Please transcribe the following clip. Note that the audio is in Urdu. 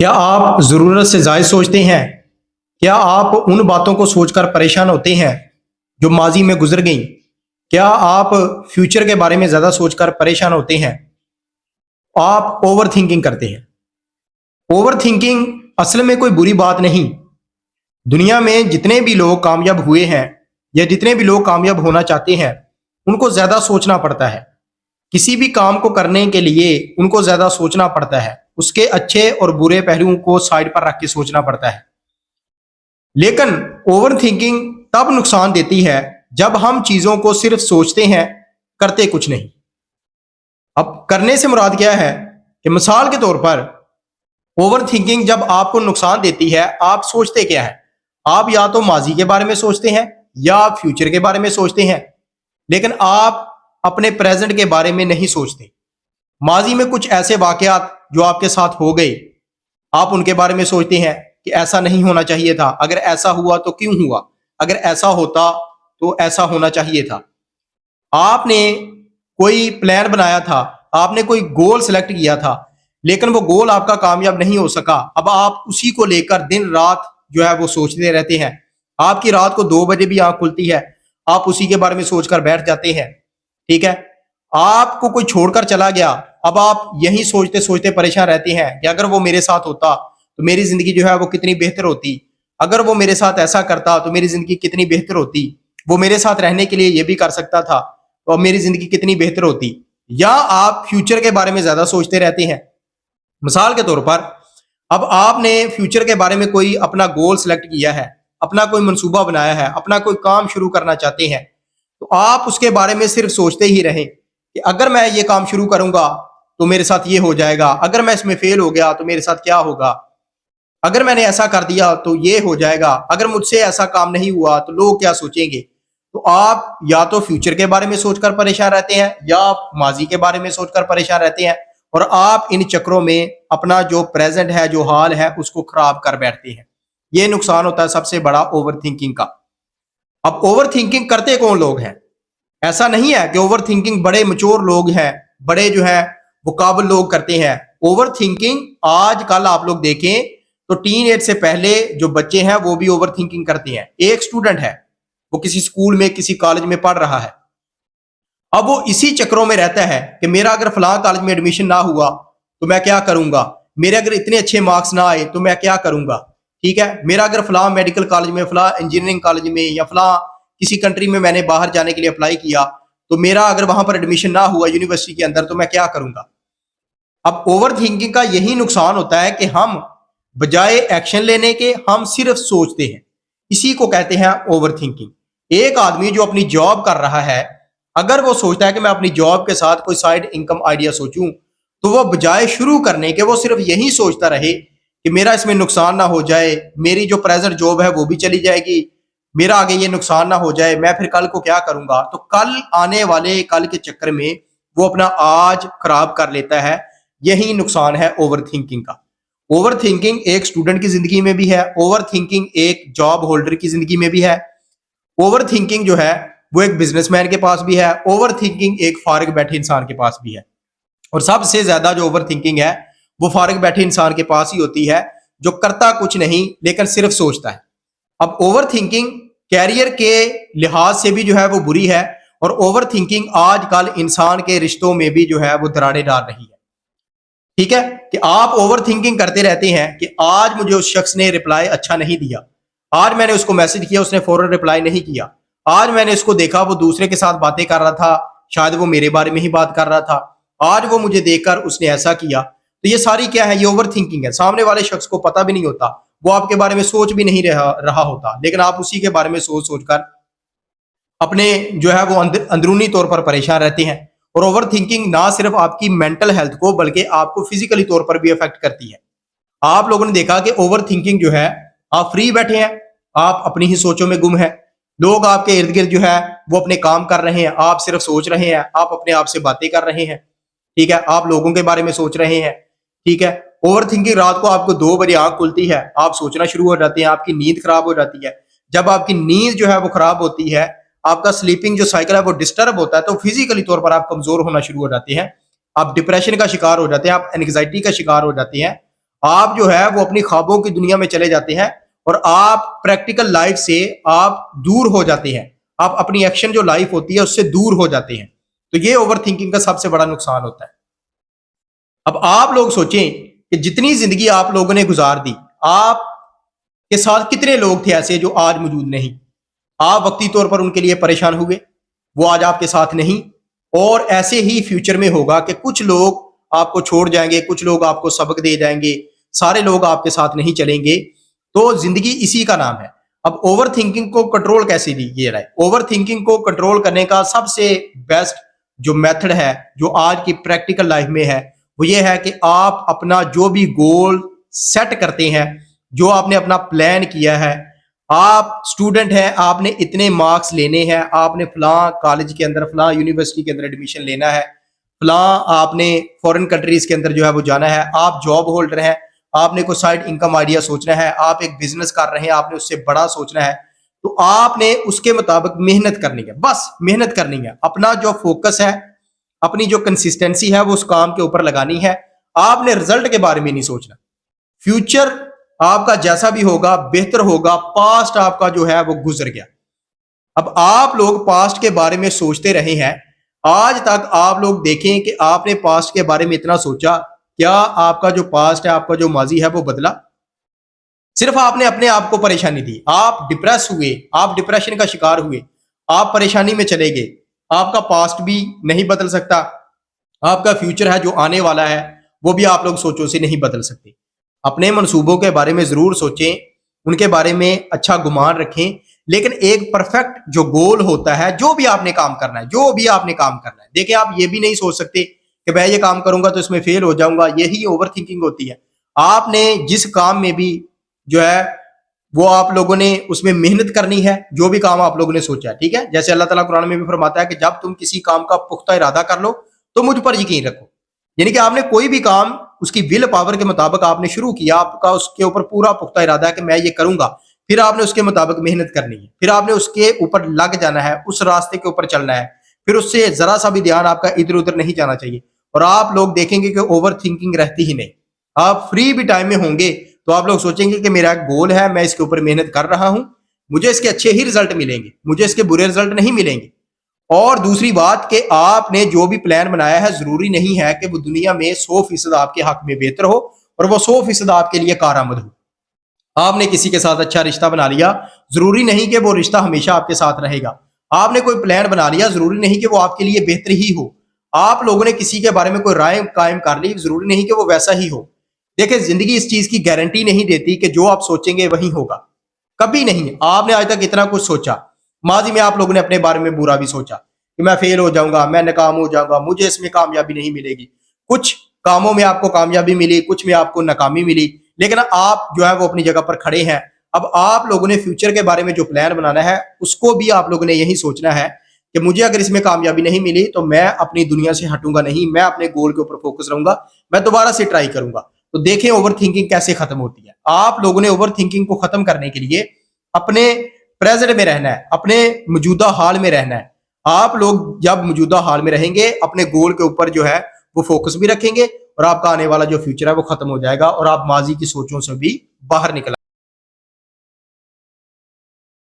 کیا آپ ضرورت سے زائد سوچتے ہیں؟ کیا آپ ان باتوں کو سوچ کر پریشان ہوتے ہیں جو ماضی میں گزر گئیں؟ کیا آپ فیوچر کے بارے میں زیادہ سوچ کر پریشان ہوتے ہیں؟ آپ اوور تھنکنگ کرتے ہیں۔ اوور تھنکنگ اصل میں کوئی بری بات نہیں۔ دنیا میں جتنے بھی لوگ کامیاب ہوئے ہیں یا جتنے بھی لوگ کامیاب ہونا چاہتے ہیں ان کو زیادہ سوچنا پڑتا ہے۔ کسی بھی کام کو کرنے کے لیے ان کو زیادہ سوچنا پڑتا ہے، اس کے اچھے اور برے پہلوؤں کو سائڈ پر رکھ کے سوچنا پڑتا ہے۔ لیکن اوور تھنکنگ تب نقصان دیتی ہے جب ہم چیزوں کو صرف سوچتے ہیں، کرتے کچھ نہیں۔ اب کرنے سے مراد کیا ہے کہ مثال کے طور پر اوور تھنکنگ جب آپ کو نقصان دیتی ہے، آپ سوچتے کیا ہے؟ آپ یا تو ماضی کے بارے میں سوچتے ہیں یا فیوچر کے بارے میں سوچتے ہیں، لیکن آپ اپنے پریزنٹ کے بارے میں نہیں سوچتے۔ ماضی میں کچھ ایسے واقعات جو آپ کے ساتھ ہو گئے، آپ ان کے بارے میں سوچتے ہیں کہ ایسا نہیں ہونا چاہیے تھا، اگر ایسا ہوا تو کیوں ہوا، اگر ایسا ہوتا تو ایسا ہونا چاہیے تھا۔ آپ نے کوئی پلان بنایا تھا، آپ نے کوئی گول سلیکٹ کیا تھا، لیکن وہ گول آپ کا کامیاب نہیں ہو سکا۔ اب آپ اسی کو لے کر دن رات جو ہے وہ سوچتے رہتے ہیں۔ آپ کی رات کو 2 بجے بھی آنکھ کھلتی ہے، آپ اسی کے بارے میں سوچ کر بیٹھ جاتے ہیں۔ ٹھیک ہے، آپ کو کوئی چھوڑ کر چلا گیا، اب آپ یہی سوچتے سوچتے پریشان رہتے ہیں کہ اگر وہ میرے ساتھ ہوتا تو میری زندگی جو ہے وہ کتنی بہتر ہوتی، اگر وہ میرے ساتھ ایسا کرتا تو میری زندگی کتنی بہتر ہوتی، وہ میرے ساتھ رہنے کے لیے یہ بھی کر سکتا تھا تو اب میری زندگی کتنی بہتر ہوتی۔ یا آپ فیوچر کے بارے میں زیادہ سوچتے رہتے ہیں۔ مثال کے طور پر اب آپ نے فیوچر کے بارے میں کوئی اپنا گول سلیکٹ کیا ہے، اپنا کوئی منصوبہ بنایا ہے، اپنا کوئی کام شروع کرنا چاہتے ہیں، تو آپ اس کے بارے میں صرف سوچتے ہی رہیں کہ اگر میں یہ کام شروع کروں گا تو میرے ساتھ یہ ہو جائے گا، اگر میں اس میں فیل ہو گیا تو میرے ساتھ کیا ہوگا، اگر میں نے ایسا کر دیا تو یہ ہو جائے گا، اگر مجھ سے ایسا کام نہیں ہوا تو لوگ کیا سوچیں گے۔ تو آپ یا تو فیوچر کے بارے میں سوچ کر پریشان رہتے ہیں یا آپ ماضی کے بارے میں سوچ کر پریشان رہتے ہیں، اور آپ ان چکروں میں اپنا جو پریزنٹ ہے، جو حال ہے، اس کو خراب کر بیٹھتے ہیں۔ یہ نقصان ہوتا ہے سب سے بڑا اوور تھنکنگ کا۔ اب اوور تھنکنگ کرتے کون لوگ ہیں؟ ایسا نہیں ہے کہ اوور تھنکنگ بڑے میچور لوگ ہیں، بڑے جو ہے وہ قابل لوگ کرتے ہیں۔ اوور تھنکنگ آج کل آپ لوگ دیکھیں تو ٹین ایج سے پہلے جو بچے ہیں وہ بھی اوور تھنکنگ کرتے ہیں۔ ایک سٹوڈنٹ ہے، وہ کسی سکول میں کسی کالج میں پڑھ رہا ہے، اب وہ اسی چکروں میں رہتا ہے کہ میرا اگر فلاں کالج میں ایڈمیشن نہ ہوا تو میں کیا کروں گا، میرے اگر اتنے اچھے مارکس نہ آئے تو میں کیا کروں گا، ٹھیک ہے، میرا اگر فلاں میڈیکل کالج میں، فلاں انجینئرنگ کالج میں یا فلاں کسی کنٹری میں نے باہر جانے کے لیے اپلائی کیا تو میرا اگر وہاں پر ایڈمیشن نہ ہوا یونیورسٹی کے اندر تو میں کیا کروں گا۔ اب اوور تھنکنگ کا یہی نقصان ہوتا ہے کہ ہم بجائے ایکشن لینے کے ہم صرف سوچتے ہیں، اسی کو کہتے ہیں اوور تھنکنگ۔ ایک آدمی جو اپنی جاب کر رہا ہے، اگر وہ سوچتا ہے کہ میں اپنی جاب کے ساتھ کوئی سائیڈ انکم آئیڈیا سوچوں تو وہ بجائے شروع کرنے کے وہ صرف یہی سوچتا رہے کہ میرا اس میں نقصان نہ ہو جائے، میری جو پریزنٹ جاب ہے وہ بھی چلی جائے گی، میرا آگے یہ نقصان نہ ہو جائے، میں پھر کل کو کیا کروں گا، تو کل آنے والے کل کے چکر میں وہ اپنا آج خراب کر لیتا ہے۔ یہی نقصان ہے اوور تھنکنگ کا۔ اوور تھنکنگ ایک سٹوڈنٹ کی زندگی میں بھی ہے، اوور تھنکنگ ایک جاب ہولڈر کی زندگی میں بھی ہے، اوور تھنکنگ جو ہے وہ ایک بزنس مین کے پاس بھی ہے، اوور تھنکنگ ایک فارغ بیٹھے انسان کے پاس بھی ہے، اور سب سے زیادہ جو اوور تھنکنگ ہے وہ فارغ بیٹھے انسان کے پاس ہی ہوتی ہے جو کرتا کچھ نہیں لیکن صرف سوچتا ہے۔ اب اوور تھنکنگ کیریئر کے لحاظ سے بھی جو ہے وہ بری ہے، اور اوور تھنکنگ آج کل انسان کے رشتوں میں بھی جو ہے وہ دراڑیں ڈال رہی ہے۔ ٹھیک ہے کہ آپ اوور تھنکنگ کرتے رہتے ہیں کہ آج مجھے اس شخص نے رپلائی اچھا نہیں دیا، آج میں نے اس کو میسج کیا اس نے فوراً رپلائی نہیں کیا، آج میں نے اس کو دیکھا وہ دوسرے کے ساتھ باتیں کر رہا تھا، شاید وہ میرے بارے میں ہی بات کر رہا تھا، آج وہ مجھے دیکھ کر اس نے ایسا کیا۔ تو یہ ساری کیا ہے؟ یہ اوور تھنکنگ ہے۔ سامنے والے شخص کو پتہ بھی نہیں ہوتا، وہ آپ کے بارے میں سوچ بھی نہیں رہا ہوتا، لیکن آپ اسی کے بارے میں سوچ سوچ کر اپنے جو ہے وہ اندرونی طور پر پریشان رہتے ہیں۔ اور اوور تھنکنگ نہ صرف آپ کی مینٹل ہیلتھ کو بلکہ آپ کو فزیکلی طور پر بھی افیکٹ کرتی ہے۔ آپ لوگوں نے دیکھا کہ اوور تھنکنگ جو ہے، آپ فری بیٹھے ہیں، آپ اپنی ہی سوچوں میں گم ہیں، لوگ آپ کے ارد گرد جو ہے وہ اپنے کام کر رہے ہیں، آپ صرف سوچ رہے ہیں، آپ اپنے آپ سے باتیں کر رہے ہیں، ٹھیک ہے، آپ لوگوں کے بارے میں سوچ رہے ہیں، ٹھیک ہے۔ اوور تھنکنگ رات کو آپ کو 2 بجے آنکھ کھلتی ہے، آپ سوچنا شروع ہو جاتے ہیں، آپ کی نیند خراب ہو جاتی ہے۔ جب آپ کی نیند جو ہے وہ خراب ہوتی ہے، آپ کا سلیپنگ جو سائیکل ہے وہ ڈسٹرب ہوتا ہے، تو فزیکلی طور پر آپ کمزور ہونا شروع ہو جاتے ہیں، آپ ڈپریشن کا شکار ہو جاتے ہیں، آپ اینگزائٹی کا شکار ہو جاتے ہیں، آپ جو ہے وہ اپنی خوابوں کی دنیا میں چلے جاتے ہیں اور آپ پریکٹیکل لائف سے آپ دور ہو جاتے ہیں، آپ اپنی ایکشن جو لائف ہوتی ہے اس سے دور ہو جاتے ہیں۔ تو یہ اوور تھنکنگ کا سب سے بڑا نقصان ہوتا ہے۔ اب آپ لوگ سوچیں کہ جتنی زندگی آپ لوگوں نے گزار دی، آپ کے ساتھ کتنے لوگ تھے ایسے جو آج موجود نہیں؟ آپ وقتی طور پر ان کے لیے پریشان ہوئے، وہ آج آپ کے ساتھ نہیں، اور ایسے ہی فیوچر میں ہوگا کہ کچھ لوگ آپ کو چھوڑ جائیں گے، کچھ لوگ آپ کو سبق دے جائیں گے، سارے لوگ آپ کے ساتھ نہیں چلیں گے۔ تو زندگی اسی کا نام ہے۔ اب اوور تھنکنگ کو کنٹرول کیسے کیا جائے؟ اوور تھنکنگ کو کنٹرول کرنے کا سب سے بیسٹ جو میتھڈ ہے، جو آج کی پریکٹیکل لائف میں ہے، وہ یہ ہے کہ آپ اپنا جو بھی گول سیٹ کرتے ہیں، جو آپ نے اپنا پلان کیا ہے، آپ اسٹوڈنٹ ہیں، آپ نے اتنے مارکس لینے ہیں، آپ نے فلاں کالج کے اندر، فلاں یونیورسٹی کے اندر ایڈمیشن لینا ہے، فلاں آپ نے فورن کنٹریز کے اندر جو ہے وہ جانا ہے، آپ جاب ہولڈر ہیں، آپ نے کوئی سائڈ انکم آئیڈیا سوچنا ہے، آپ ایک بزنس کر رہے ہیں، آپ نے اس سے بڑا سوچنا ہے، تو آپ نے اس کے مطابق محنت کرنی ہے، بس محنت کرنی ہے، اپنا جو فوکس ہے، اپنی جو کنسسٹنسی ہے وہ اس کام کے اوپر لگانی ہے۔ آپ نے رزلٹ کے بارے میں نہیں سوچنا، فیوچر آپ کا جیسا بھی ہوگا بہتر ہوگا، پاسٹ آپ کا جو ہے وہ گزر گیا۔ اب آپ لوگ پاسٹ کے بارے میں سوچتے رہے ہیں، آج تک آپ لوگ دیکھیں کہ آپ نے پاسٹ کے بارے میں اتنا سوچا، کیا آپ کا جو پاسٹ ہے، آپ کا جو ماضی ہے وہ بدلا؟ صرف آپ نے اپنے آپ کو پریشانی دی، آپ ڈپریس ہوئے، آپ ڈپریشن کا شکار ہوئے، آپ پریشانی میں چلے گئے۔ آپ کا پاسٹ بھی نہیں بدل سکتا، آپ کا فیوچر ہے جو آنے والا ہے وہ بھی آپ لوگ سوچوں سے نہیں بدل سکتے۔ اپنے منصوبوں کے بارے میں ضرور سوچیں، ان کے بارے میں اچھا گمان رکھیں، لیکن ایک پرفیکٹ جو گول ہوتا ہے، جو بھی آپ نے کام کرنا ہے، جو بھی آپ نے کام کرنا ہے، دیکھیں آپ یہ بھی نہیں سوچ سکتے کہ میں یہ کام کروں گا تو اس میں فیل ہو جاؤں گا، یہی اوور تھنکنگ ہوتی ہے۔ آپ نے جس کام میں بھی جو ہے وہ آپ لوگوں نے اس میں محنت کرنی ہے، جو بھی کام آپ لوگوں نے سوچا ہے، ٹھیک ہے؟ جیسے اللہ تعالیٰ قرآن میں بھی فرماتا ہے کہ جب تم کسی کام کا پختہ ارادہ کر لو تو مجھ پر یقین رکھو، یعنی کہ آپ نے کوئی بھی کام اس کی ول پاور کے مطابق آپ نے شروع کیا، آپ کا اس کے اوپر پورا پختہ ارادہ ہے کہ میں یہ کروں گا، پھر آپ نے اس کے مطابق محنت کرنی ہے، پھر آپ نے اس کے اوپر لگ جانا ہے، اس راستے کے اوپر چلنا ہے، پھر اس سے ذرا سا بھی دھیان آپ کا ادھر ادھر نہیں جانا چاہیے۔ اور آپ لوگ دیکھیں گے کہ اوور تھنکنگ رہتی ہی نہیں۔ آپ فری بھی ٹائم میں ہوں گے تو آپ لوگ سوچیں گے کہ میرا ایک گول ہے، میں اس کے اوپر محنت کر رہا ہوں، مجھے اس کے اچھے ہی رزلٹ ملیں گے، مجھے اس کے برے رزلٹ نہیں ملیں گے۔ اور دوسری بات کہ آپ نے جو بھی پلان بنایا ہے، ضروری نہیں ہے کہ وہ دنیا میں 100% آپ کے حق میں بہتر ہو اور وہ 100% آپ کے لیے کارآمد ہو۔ آپ نے کسی کے ساتھ اچھا رشتہ بنا لیا، ضروری نہیں کہ وہ رشتہ ہمیشہ آپ کے ساتھ رہے گا۔ آپ نے کوئی پلان بنا لیا، ضروری نہیں کہ وہ آپ کے لیے بہتر ہی ہو۔ آپ لوگوں نے کسی کے بارے میں کوئی رائے قائم کر لی، ضروری نہیں کہ وہ ویسا ہی ہو۔ دیکھیں زندگی اس چیز کی گارنٹی نہیں دیتی کہ جو آپ سوچیں گے وہی ہوگا، کبھی نہیں۔ آپ نے آج تک اتنا کچھ سوچا، ماضی میں آپ لوگوں نے اپنے بارے میں برا بھی سوچا کہ میں فیل ہو جاؤں گا، میں ناکام ہو جاؤں گا، مجھے اس میں کامیابی نہیں ملے گی۔ کچھ کاموں میں آپ کو کامیابی ملی، کچھ میں آپ کو ناکامی ملی، لیکن آپ جو ہے وہ اپنی جگہ پر کھڑے ہیں۔ اب آپ لوگوں نے فیوچر کے بارے میں جو پلان بنانا ہے، اس کو بھی آپ لوگوں نے یہی سوچنا ہے کہ مجھے اگر اس میں کامیابی نہیں ملی تو میں اپنی دنیا سے ہٹوں گا نہیں، میں اپنے گول کے اوپر فوکس رہوں گا، میں دوبارہ سے ٹرائی کروں گا۔ تو دیکھیں اوور تھنکنگ کیسے ختم ہوتی ہے۔ آپ لوگوں نے اوور تھنکنگ کو ختم کرنے کے لیے اپنے پریزنٹ میں رہنا ہے، اپنے موجودہ حال میں رہنا ہے۔ آپ لوگ جب موجودہ حال میں رہیں گے، اپنے گول کے اوپر جو ہے وہ فوکس بھی رکھیں گے، اور آپ کا آنے والا جو فیوچر ہے وہ ختم ہو جائے گا، اور آپ ماضی کی سوچوں سے بھی باہر نکل